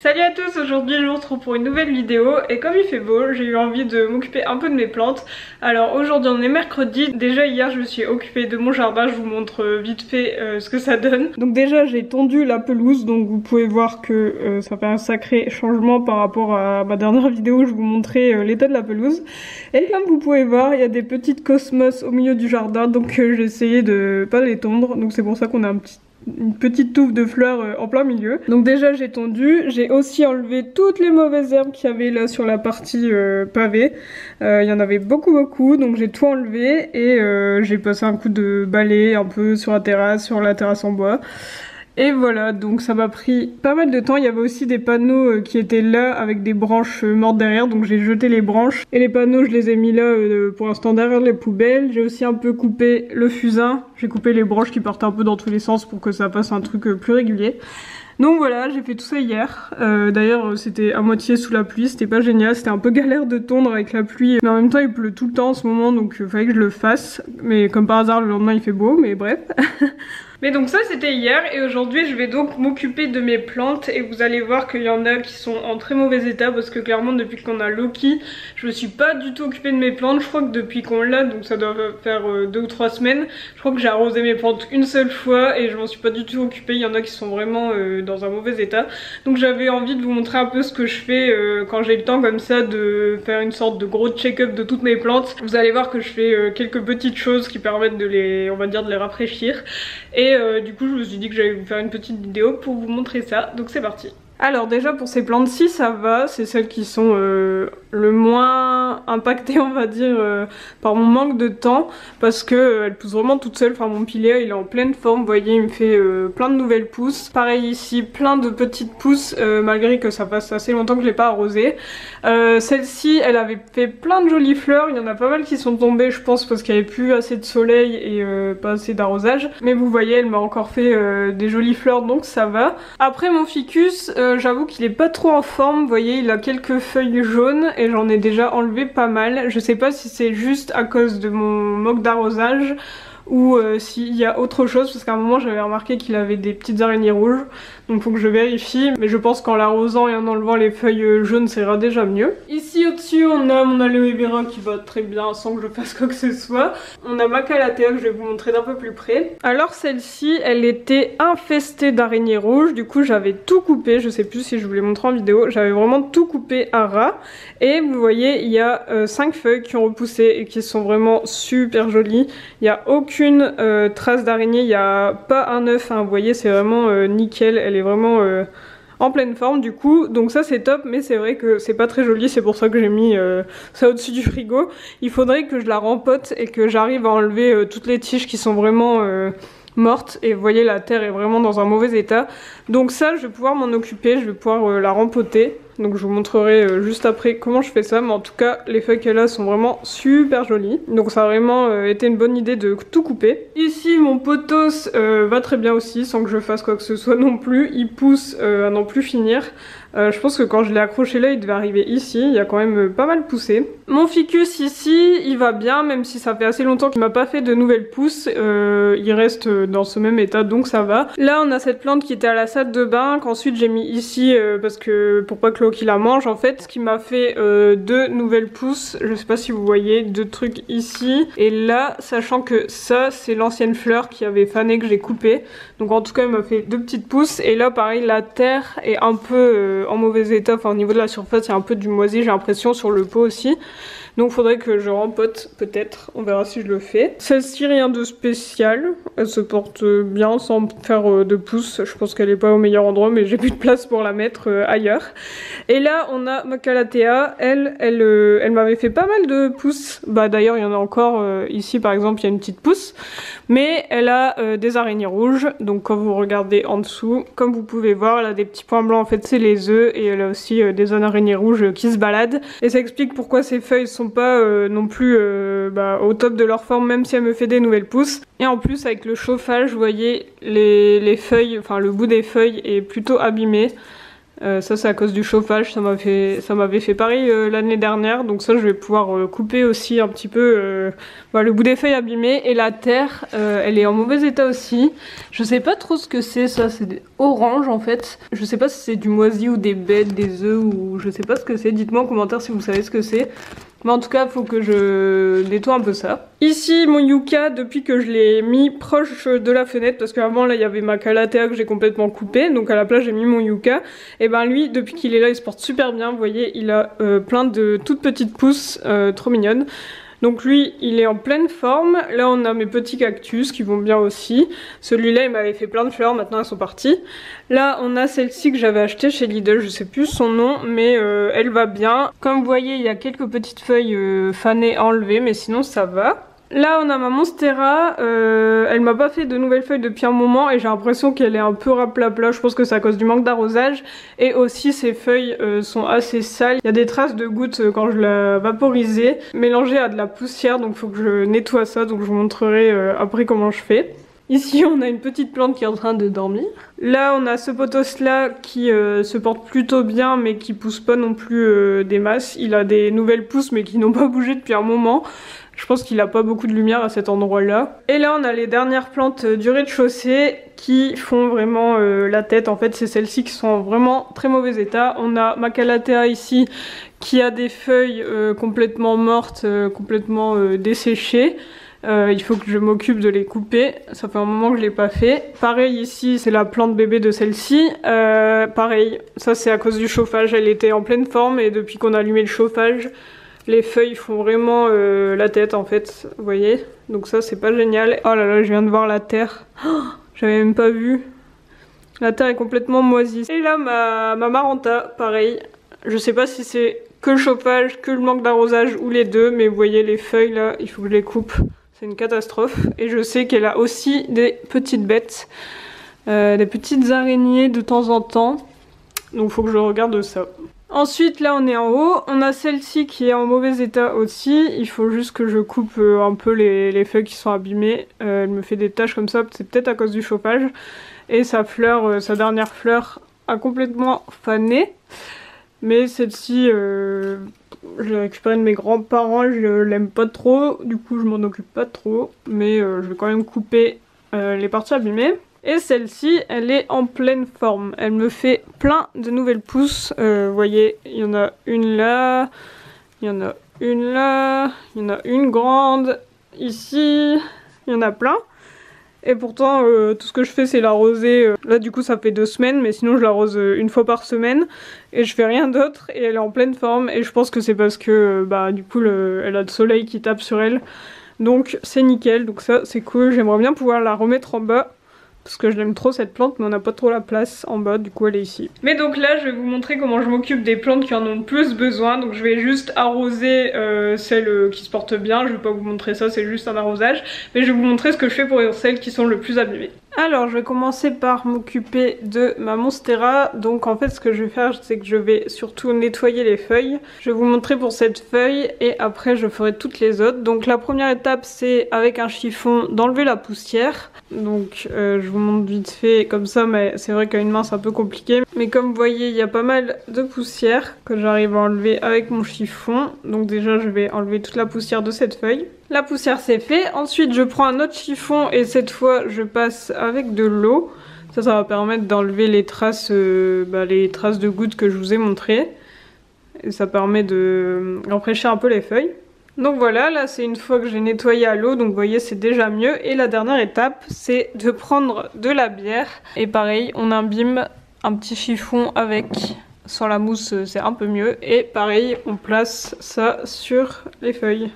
Salut à tous, aujourd'hui je vous retrouve pour une nouvelle vidéo et comme il fait beau, j'ai eu envie de m'occuper un peu de mes plantes. Alors aujourd'hui on est mercredi, déjà hier je me suis occupée de mon jardin, je vous montre vite fait ce que ça donne. Donc déjà j'ai tondu la pelouse, donc vous pouvez voir que ça fait un sacré changement par rapport à ma dernière vidéo où je vous montrais l'état de la pelouse. Et comme vous pouvez voir, il y a des petites cosmos au milieu du jardin, donc j'ai essayé de pas les tondre, donc c'est pour ça qu'on a une petite touffe de fleurs en plein milieu. Donc déjà j'ai tondu, j'ai aussi enlevé toutes les mauvaises herbes qu'il y avait là sur la partie pavée. Il y en avait beaucoup, donc j'ai tout enlevé et j'ai passé un coup de balai un peu sur la terrasse en bois. Et voilà, donc ça m'a pris pas mal de temps. Il y avait aussi des panneaux qui étaient là avec des branches mortes derrière, donc j'ai jeté les branches. Et les panneaux, je les ai mis là pour l'instant derrière les poubelles. J'ai aussi un peu coupé le fusain. J'ai coupé les branches qui partaient un peu dans tous les sens pour que ça fasse un truc plus régulier. Donc voilà, j'ai fait tout ça hier. D'ailleurs, c'était à moitié sous la pluie, c'était pas génial. C'était un peu galère de tondre avec la pluie. Mais en même temps, il pleut tout le temps en ce moment, donc il fallait que je le fasse. Mais comme par hasard, le lendemain, il fait beau, mais bref. Mais donc ça c'était hier et aujourd'hui je vais donc m'occuper de mes plantes et vous allez voir qu'il y en a qui sont en très mauvais état parce que clairement depuis qu'on a Loki je me suis pas du tout occupée de mes plantes. Je crois que depuis qu'on l'a, donc ça doit faire 2 ou 3 semaines, je crois que j'ai arrosé mes plantes une seule fois et je m'en suis pas du tout occupée. Il y en a qui sont vraiment dans un mauvais état, donc j'avais envie de vous montrer un peu ce que je fais quand j'ai le temps comme ça, de faire une sorte de gros check-up de toutes mes plantes. Vous allez voir que je fais quelques petites choses qui permettent de les, on va dire, de les rafraîchir. Et du coup je me suis dit que j'allais vous faire une petite vidéo pour vous montrer ça, donc c'est parti. Alors déjà pour ces plantes-ci ça va, c'est celles qui sont le moins impactées on va dire par mon manque de temps, parce que elles poussent vraiment toutes seules. Enfin mon pilier il est en pleine forme, vous voyez il me fait plein de nouvelles pousses. Pareil ici, plein de petites pousses malgré que ça fasse assez longtemps que je l'ai pas arrosée. Celle-ci elle avait fait plein de jolies fleurs, il y en a pas mal qui sont tombées je pense parce qu'il n'y avait plus assez de soleil et pas assez d'arrosage. Mais vous voyez elle m'a encore fait des jolies fleurs donc ça va. Après mon ficus, j'avoue qu'il est pas trop en forme, vous voyez il a quelques feuilles jaunes et j'en ai déjà enlevé pas mal. Je sais pas si c'est juste à cause de mon manque d'arrosage ou s'il y a autre chose, parce qu'à un moment j'avais remarqué qu'il avait des petites araignées rouges, donc faut que je vérifie, mais je pense qu'en l'arrosant et en enlevant les feuilles jaunes ça ira déjà mieux. Ici au-dessus on a mon aloe vera qui va très bien sans que je fasse quoi que ce soit. On a ma calathea que je vais vous montrer d'un peu plus près. Alors celle-ci elle était infestée d'araignées rouges, du coup j'avais tout coupé, je sais plus si je vous l'ai montré en vidéo, j'avais vraiment tout coupé à ras. Et vous voyez il y a 5 feuilles qui ont repoussé et qui sont vraiment super jolies. Il n'y a aucune trace d'araignée, il n'y a pas un œuf, hein, vous voyez c'est vraiment nickel, elle est vraiment en pleine forme du coup, donc ça c'est top. Mais c'est vrai que c'est pas très joli, c'est pour ça que j'ai mis ça au-dessus du frigo. Il faudrait que je la rempote et que j'arrive à enlever toutes les tiges qui sont vraiment morte, et vous voyez la terre est vraiment dans un mauvais état. Donc ça je vais pouvoir m'en occuper, je vais pouvoir la rempoter. Donc je vous montrerai juste après comment je fais ça, mais en tout cas les feuilles qu'elle a sont vraiment super jolies. Donc ça a vraiment été une bonne idée de tout couper. Ici mon pothos va très bien aussi sans que je fasse quoi que ce soit non plus. Il pousse à n'en plus finir. Je pense que quand je l'ai accroché là il devait arriver ici, il y a quand même pas mal poussé. Mon ficus ici il va bien, même si ça fait assez longtemps qu'il m'a pas fait de nouvelles pousses. Il reste dans ce même état donc ça va. Là on a cette plante qui était à la salle de bain qu'ensuite j'ai mis ici parce que pour pas que Loki la mange en fait, ce qui m'a fait 2 nouvelles pousses. Je sais pas si vous voyez, 2 trucs ici et là, sachant que ça c'est l'ancienne fleur qui avait fané que j'ai coupé. Donc en tout cas il m'a fait 2 petites pousses. Et là pareil la terre est un peu en mauvais état, enfin au niveau de la surface il y a un peu du moisi j'ai l'impression, sur le pot aussi. Donc faudrait que je rempote peut-être, on verra si je le fais. Celle-ci rien de spécial, elle se porte bien sans faire de pousses. Je pense qu'elle est pas au meilleur endroit mais j'ai plus de place pour la mettre ailleurs. Et là on a ma calathea, elle m'avait fait pas mal de pousses. Bah d'ailleurs il y en a encore ici par exemple, il y a une petite pousse. Mais elle a des araignées rouges, donc quand vous regardez en dessous, comme vous pouvez voir elle a des petits points blancs, en fait c'est les œufs. Et elle a aussi des zones araignées rouges qui se baladent. Et ça explique pourquoi ces feuilles sont pas non plus au top de leur forme, même si elle me fait des nouvelles pousses. Et en plus avec le chauffage vous voyez les feuilles, enfin le bout des feuilles est plutôt abîmé. Ça c'est à cause du chauffage, ça m'avait fait pareil l'année dernière, donc ça je vais pouvoir couper aussi un petit peu le bout des feuilles abîmées. Et la terre, elle est en mauvais état aussi. Je sais pas trop ce que c'est ça, c'est orange en fait. Je sais pas si c'est du moisi ou des bêtes, des œufs ou je sais pas ce que c'est. Dites-moi en commentaire si vous savez ce que c'est. Mais en tout cas, faut que je nettoie un peu ça. Ici, mon yucca, depuis que je l'ai mis proche de la fenêtre, parce qu'avant là, il y avait ma calathea que j'ai complètement coupée, donc à la place j'ai mis mon yucca. Et ben lui, depuis qu'il est là, il se porte super bien. Vous voyez, il a plein de toutes petites pousses trop mignonnes. Donc lui, il est en pleine forme. Là, on a mes petits cactus qui vont bien aussi. Celui-là, il m'avait fait plein de fleurs, maintenant elles sont parties. Là, on a celle-ci que j'avais achetée chez Lidl, je sais plus son nom, mais elle va bien. Comme vous voyez, il y a quelques petites feuilles fanées à enlever, mais sinon ça va. Là on a ma monstera, elle m'a pas fait de nouvelles feuilles depuis un moment et j'ai l'impression qu'elle est un peu raplapla, je pense que c'est à cause du manque d'arrosage. Et aussi ses feuilles sont assez sales, il y a des traces de gouttes quand je l'ai vaporisée, mélangées à de la poussière, donc faut que je nettoie ça, donc je vous montrerai après comment je fais. Ici on a une petite plante qui est en train de dormir. Là on a ce pothos là qui se porte plutôt bien mais qui pousse pas non plus des masses. Il a des nouvelles pousses mais qui n'ont pas bougé depuis un moment. Je pense qu'il a pas beaucoup de lumière à cet endroit là. Et là on a les dernières plantes du rez-de-chaussée qui font vraiment la tête. En fait c'est celles-ci qui sont en vraiment très mauvais état. On a ma calathea ici qui a des feuilles complètement mortes, complètement desséchées. Il faut que je m'occupe de les couper, ça fait un moment que je l'ai pas fait. Pareil ici, c'est la plante bébé de celle-ci. Pareil, ça c'est à cause du chauffage, elle était en pleine forme et depuis qu'on a allumé le chauffage, les feuilles font vraiment la tête en fait, vous voyez. Donc ça c'est pas génial. Oh là là, je viens de voir la terre, oh, j'avais même pas vu. La terre est complètement moisie. Et là ma maranta, pareil. Je sais pas si c'est que le chauffage, que le manque d'arrosage ou les deux, mais vous voyez les feuilles là, il faut que je les coupe. C'est une catastrophe. Et je sais qu'elle a aussi des petites bêtes, des petites araignées de temps en temps. Donc il faut que je regarde ça. Ensuite là on est en haut, on a celle-ci qui est en mauvais état aussi. Il faut juste que je coupe un peu les feuilles qui sont abîmées. Elle me fait des taches comme ça, c'est peut-être à cause du chauffage. Et sa fleur, sa dernière fleur a complètement fané. Mais celle-ci, je l'ai récupérée de mes grands-parents, je l'aime pas trop, du coup je m'en occupe pas trop. Mais je vais quand même couper les parties abîmées. Et celle-ci, elle est en pleine forme. Elle me fait plein de nouvelles pousses. Vous voyez, il y en a une là, il y en a une là, il y en a une grande ici, il y en a plein. Et pourtant, tout ce que je fais, c'est l'arroser. Là, du coup, ça fait 2 semaines, mais sinon, je l'arrose une fois par semaine. Et je fais rien d'autre. Et elle est en pleine forme. Et je pense que c'est parce que, du coup, elle a le soleil qui tape sur elle. Donc, c'est nickel. Donc ça, c'est cool. J'aimerais bien pouvoir la remettre en bas. Parce que je l'aime trop cette plante, mais on n'a pas trop la place en bas, du coup elle est ici. Mais donc là je vais vous montrer comment je m'occupe des plantes qui en ont le plus besoin. Donc je vais juste arroser celles qui se portent bien, je vais pas vous montrer ça, c'est juste un arrosage. Mais je vais vous montrer ce que je fais pour celles qui sont le plus abîmées. Alors je vais commencer par m'occuper de ma monstera. Donc en fait ce que je vais faire c'est que je vais surtout nettoyer les feuilles. Je vais vous montrer pour cette feuille et après je ferai toutes les autres. Donc la première étape c'est avec un chiffon d'enlever la poussière. Donc je vous montre vite fait comme ça, mais c'est vrai qu'à une main c'est un peu compliqué. Mais comme vous voyez il y a pas mal de poussière que j'arrive à enlever avec mon chiffon. Donc déjà je vais enlever toute la poussière de cette feuille. La poussière c'est fait, ensuite je prends un autre chiffon et cette fois je passe avec de l'eau. Ça va permettre d'enlever les traces de gouttes que je vous ai montrées. Et ça permet de rafraîchir un peu les feuilles. Donc voilà, là c'est une fois que j'ai nettoyé à l'eau, donc vous voyez c'est déjà mieux. Et la dernière étape c'est de prendre de la bière. Et pareil, on imbibe un petit chiffon avec, sans la mousse c'est un peu mieux. Et pareil, on place ça sur les feuilles.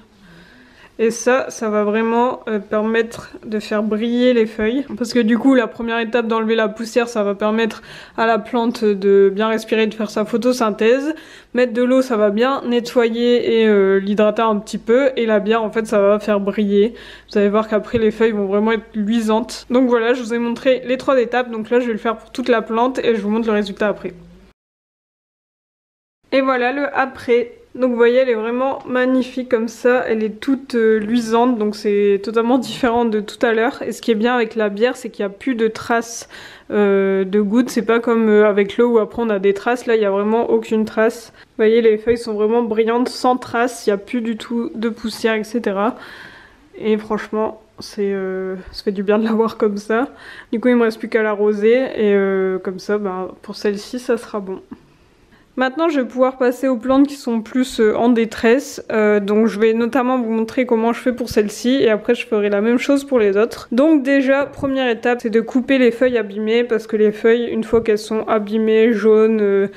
Et ça va vraiment permettre de faire briller les feuilles. Parce que du coup, la première étape d'enlever la poussière, ça va permettre à la plante de bien respirer, de faire sa photosynthèse. Mettre de l'eau, ça va bien nettoyer et l'hydrater un petit peu. Et la bière, en fait, ça va faire briller. Vous allez voir qu'après, les feuilles vont vraiment être luisantes. Donc voilà, je vous ai montré les 3 étapes. Donc là, je vais le faire pour toute la plante et je vous montre le résultat après. Et voilà le après. Donc vous voyez, elle est vraiment magnifique comme ça, elle est toute luisante, donc c'est totalement différent de tout à l'heure. Et ce qui est bien avec la bière, c'est qu'il n'y a plus de traces de gouttes, c'est pas comme avec l'eau où après on a des traces, là il n'y a vraiment aucune trace. Vous voyez, les feuilles sont vraiment brillantes, sans traces, il n'y a plus du tout de poussière, etc. Et franchement, ça fait du bien de l'avoir comme ça. Du coup il me reste plus qu'à l'arroser, et comme ça, pour celle-ci ça sera bon. Maintenant je vais pouvoir passer aux plantes qui sont plus en détresse, donc je vais notamment vous montrer comment je fais pour celle-ci et après je ferai la même chose pour les autres. Donc déjà, première étape, c'est de couper les feuilles abîmées parce que les feuilles, une fois qu'elles sont abîmées, jaunes,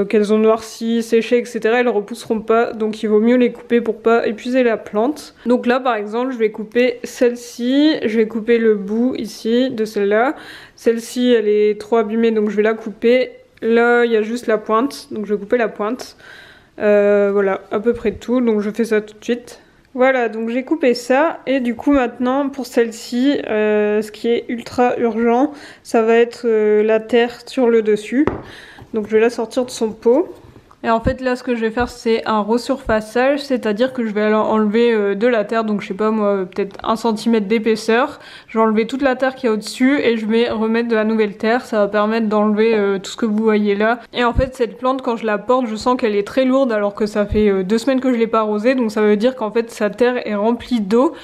qu'elles ont noirci, séché, etc., elles repousseront pas, donc il vaut mieux les couper pour pas épuiser la plante. Donc là par exemple je vais couper celle-ci, je vais couper le bout ici de celle-là. Celle-ci elle est trop abîmée donc je vais la couper. Là il y a juste la pointe, donc je vais couper la pointe. Voilà, à peu près tout, donc je fais ça tout de suite. Voilà, donc j'ai coupé ça, et du coup maintenant pour celle-ci, ce qui est ultra urgent, ça va être la terre sur le dessus. Donc je vais la sortir de son pot. Et en fait là ce que je vais faire c'est un resurfaçage, c'est-à-dire que je vais enlever de la terre, donc je sais pas moi, peut-être 1 cm d'épaisseur. Je vais enlever toute la terre qu'il y a au-dessus et je vais remettre de la nouvelle terre, ça va permettre d'enlever tout ce que vous voyez là. Et en fait cette plante quand je la porte, je sens qu'elle est très lourde alors que ça fait 2 semaines que je l'ai pas arrosée, donc ça veut dire qu'en fait sa terre est remplie d'eau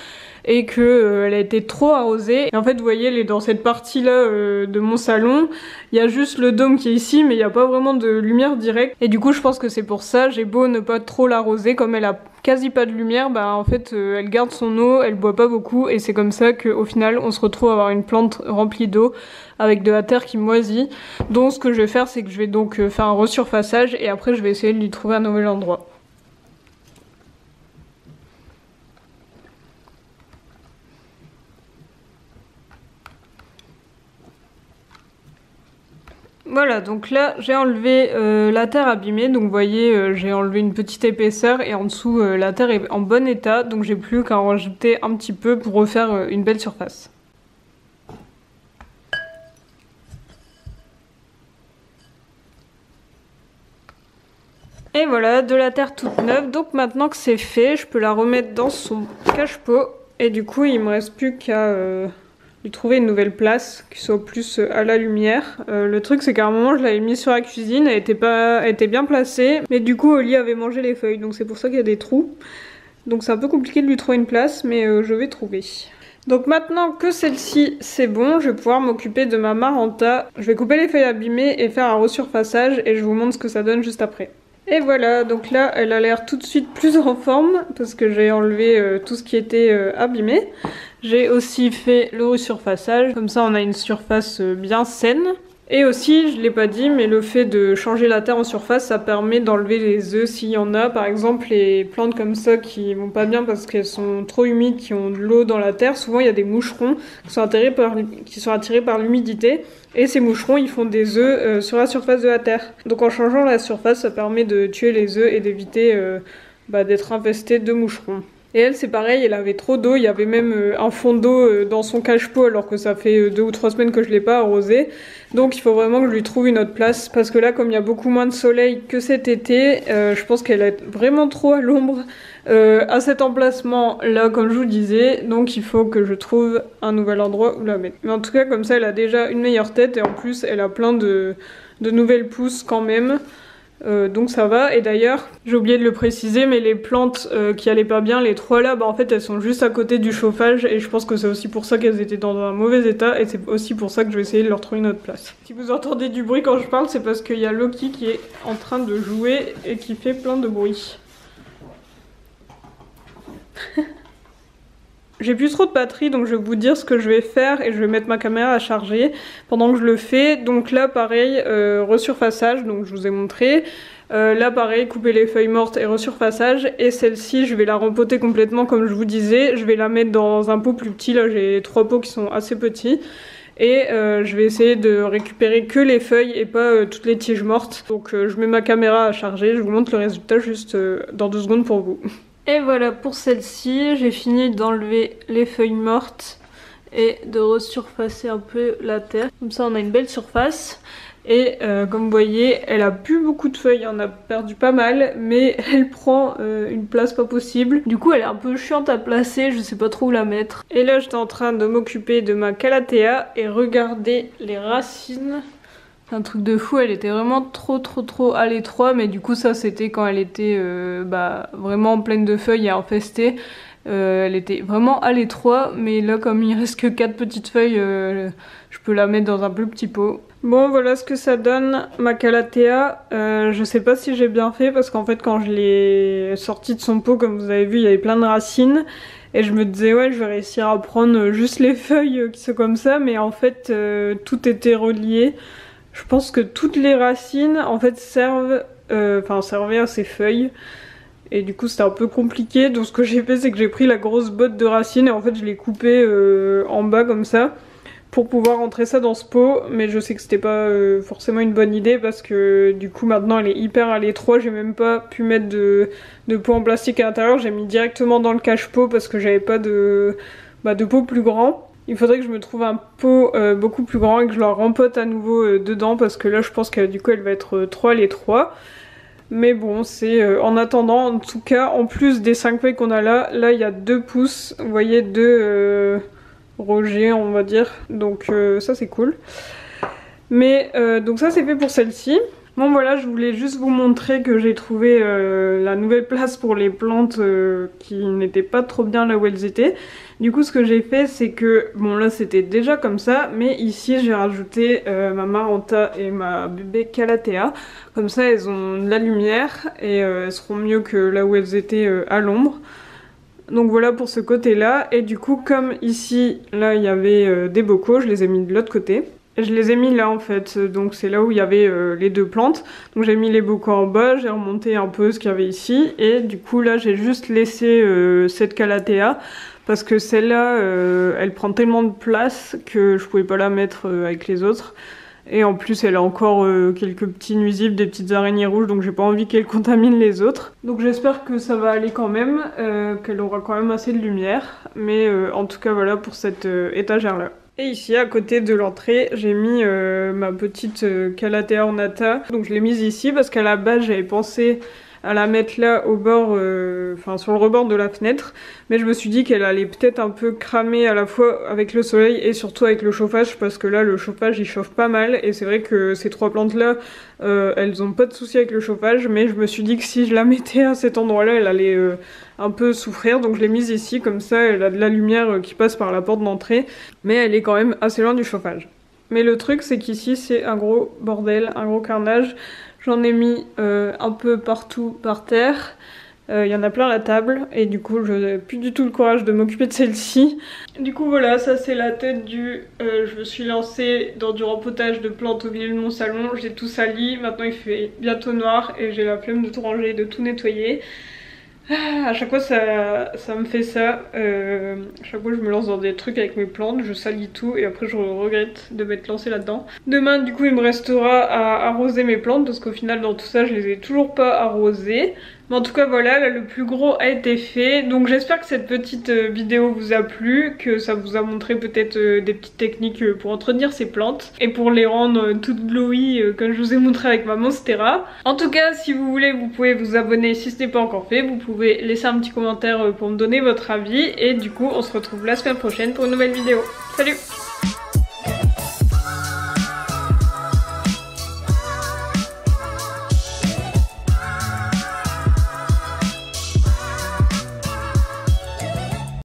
et que elle a été trop arrosée. Et en fait vous voyez, elle est dans cette partie là de mon salon, il y a juste le dôme qui est ici mais il n'y a pas vraiment de lumière directe, et du coup je pense que c'est pour ça. J'ai beau ne pas trop l'arroser, comme elle a quasi pas de lumière, en fait elle garde son eau, elle boit pas beaucoup, et c'est comme ça qu'au final on se retrouve à avoir une plante remplie d'eau avec de la terre qui moisit. Donc ce que je vais faire c'est que je vais donc faire un resurfaçage et après je vais essayer de lui trouver un nouvel endroit. Voilà, donc là j'ai enlevé la terre abîmée, donc vous voyez j'ai enlevé une petite épaisseur et en dessous la terre est en bon état, donc j'ai plus qu'à en rajouter un petit peu pour refaire une belle surface. Et voilà, de la terre toute neuve, donc maintenant que c'est fait, je peux la remettre dans son cache-pot et du coup il me reste plus qu'à lui trouver une nouvelle place qui soit plus à la lumière. Le truc c'est qu'à un moment je l'avais mise sur la cuisine, elle était bien placée, mais du coup Oli avait mangé les feuilles, donc c'est pour ça qu'il y a des trous. Donc c'est un peu compliqué de lui trouver une place, mais je vais trouver. Donc maintenant que celle-ci c'est bon, je vais pouvoir m'occuper de ma Maranta. Je vais couper les feuilles abîmées et faire un resurfaçage et je vous montre ce que ça donne juste après. Et voilà, donc là elle a l'air tout de suite plus en forme parce que j'ai enlevé tout ce qui était abîmé. J'ai aussi fait le resurfaçage, comme ça on a une surface bien saine. Et aussi, je l'ai pas dit, mais le fait de changer la terre en surface, ça permet d'enlever les œufs s'il y en a. Par exemple, les plantes comme ça qui vont pas bien parce qu'elles sont trop humides, qui ont de l'eau dans la terre, souvent il y a des moucherons qui sont attirés par l'humidité. Et ces moucherons, ils font des œufs sur la surface de la terre. Donc en changeant la surface, ça permet de tuer les œufs et d'éviter d'être infesté de moucherons. Et elle c'est pareil, elle avait trop d'eau, il y avait même un fond d'eau dans son cache-pot alors que ça fait 2 ou 3 semaines que je l'ai pas arrosé. Donc il faut vraiment que je lui trouve une autre place parce que là comme il y a beaucoup moins de soleil que cet été, je pense qu'elle est vraiment trop à l'ombre à cet emplacement là comme je vous le disais. Donc il faut que je trouve un nouvel endroit où la mettre. Mais en tout cas comme ça elle a déjà une meilleure tête et en plus elle a plein de nouvelles pousses quand même. Donc ça va, et d'ailleurs j'ai oublié de le préciser mais les plantes qui allaient pas bien, les 3 là, en fait elles sont juste à côté du chauffage et je pense que c'est aussi pour ça qu'elles étaient dans un mauvais état et c'est aussi pour ça que je vais essayer de leur trouver une autre place. Si vous entendez du bruit quand je parle, c'est parce qu'il y a Loki qui est en train de jouer et qui fait plein de bruit. J'ai plus trop de batterie donc je vais vous dire ce que je vais faire et je vais mettre ma caméra à charger pendant que je le fais. Donc là pareil, resurfaçage, donc je vous ai montré. Là pareil, couper les feuilles mortes et resurfaçage. Et celle-ci je vais la rempoter complètement comme je vous disais. Je vais la mettre dans un pot plus petit, là j'ai 3 pots qui sont assez petits. Et je vais essayer de récupérer que les feuilles et pas toutes les tiges mortes. Donc je mets ma caméra à charger, je vous montre le résultat juste dans 2 secondes pour vous. Et voilà pour celle-ci, j'ai fini d'enlever les feuilles mortes et de resurfacer un peu la terre. Comme ça on a une belle surface. Et comme vous voyez, elle a plus beaucoup de feuilles, on a perdu pas mal, mais elle prend une place pas possible. Du coup elle est un peu chiante à placer, je sais pas trop où la mettre. Et là j'étais en train de m'occuper de ma calathea et regardez les racines. C'est un truc de fou, elle était vraiment trop à l'étroit, mais du coup ça c'était quand elle était vraiment pleine de feuilles et infestée. Elle était vraiment à l'étroit, mais là comme il reste que 4 petites feuilles, je peux la mettre dans un plus petit pot. Bon voilà ce que ça donne ma calathea. Je sais pas si j'ai bien fait parce qu'en fait quand je l'ai sortie de son pot, comme vous avez vu, il y avait plein de racines. Et je me disais ouais je vais réussir à prendre juste les feuilles qui sont comme ça, mais en fait tout était relié. Je pense que toutes les racines en fait servaient à ces feuilles. Et du coup c'était un peu compliqué, donc ce que j'ai fait c'est que j'ai pris la grosse botte de racines et en fait je l'ai coupée en bas comme ça pour pouvoir rentrer ça dans ce pot, mais je sais que c'était pas forcément une bonne idée parce que du coup maintenant elle est hyper à l'étroit, j'ai même pas pu mettre de pot en plastique à l'intérieur, j'ai mis directement dans le cache-pot parce que j'avais pas de pot plus grand. Il faudrait que je me trouve un pot beaucoup plus grand et que je la rempote à nouveau dedans parce que là je pense que du coup elle va être trop à l'étroit. Mais bon, c'est en attendant, en tout cas, en plus des 5 feuilles qu'on a là il y a 2 pousses, vous voyez, 2 rejets, on va dire. Donc ça c'est cool. Mais donc ça c'est fait pour celle-ci. Bon voilà, je voulais juste vous montrer que j'ai trouvé la nouvelle place pour les plantes qui n'étaient pas trop bien là où elles étaient. Du coup ce que j'ai fait c'est que, bon là c'était déjà comme ça, mais ici j'ai rajouté ma Maranta et ma bébé Calathea. Comme ça elles ont de la lumière et elles seront mieux que là où elles étaient à l'ombre. Donc voilà pour ce côté là, et du coup comme ici là il y avait des bocaux, je les ai mis de l'autre côté. Je les ai mis là en fait, donc c'est là où il y avait les 2 plantes. Donc j'ai mis les bocaux en bas, j'ai remonté un peu ce qu'il y avait ici. Et du coup là j'ai juste laissé cette Calathea. Parce que celle-là, elle prend tellement de place que je pouvais pas la mettre avec les autres. Et en plus elle a encore quelques petits nuisibles, des petites araignées rouges, donc j'ai pas envie qu'elle contamine les autres. Donc j'espère que ça va aller quand même, qu'elle aura quand même assez de lumière. Mais en tout cas voilà pour cette étagère là. Et ici à côté de l'entrée j'ai mis ma petite Calathea ornata. Donc je l'ai mise ici parce qu'à la base j'avais pensé à la mettre là au bord, sur le rebord de la fenêtre, mais je me suis dit qu'elle allait peut-être un peu cramer à la fois avec le soleil et surtout avec le chauffage, parce que là le chauffage il chauffe pas mal et c'est vrai que ces 3 plantes là elles ont pas de souci avec le chauffage, mais je me suis dit que si je la mettais à cet endroit là elle allait un peu souffrir, donc je l'ai mise ici, comme ça elle a de la lumière qui passe par la porte d'entrée, mais elle est quand même assez loin du chauffage. Mais le truc c'est qu'ici c'est un gros bordel, un gros carnage. J'en ai mis un peu partout par terre, il y en a plein à la table et du coup je n'ai plus du tout le courage de m'occuper de celle-ci. Du coup voilà, ça c'est la tête du... je me suis lancée dans du rempotage de plantes au milieu de mon salon, j'ai tout sali, maintenant il fait bientôt noir et j'ai la flemme de tout ranger, de tout nettoyer. À chaque fois ça me fait ça, à chaque fois je me lance dans des trucs avec mes plantes, je salis tout et après je regrette de m'être lancée là-dedans. Demain du coup il me restera à arroser mes plantes parce qu'au final dans tout ça je les ai toujours pas arrosées. Mais en tout cas voilà, là le plus gros a été fait, donc j'espère que cette petite vidéo vous a plu, que ça vous a montré peut-être des petites techniques pour entretenir ces plantes et pour les rendre toutes glowy comme je vous ai montré avec ma Monstera. En tout cas si vous voulez vous pouvez vous abonner si ce n'est pas encore fait, vous pouvez laisser un petit commentaire pour me donner votre avis et du coup on se retrouve la semaine prochaine pour une nouvelle vidéo. Salut!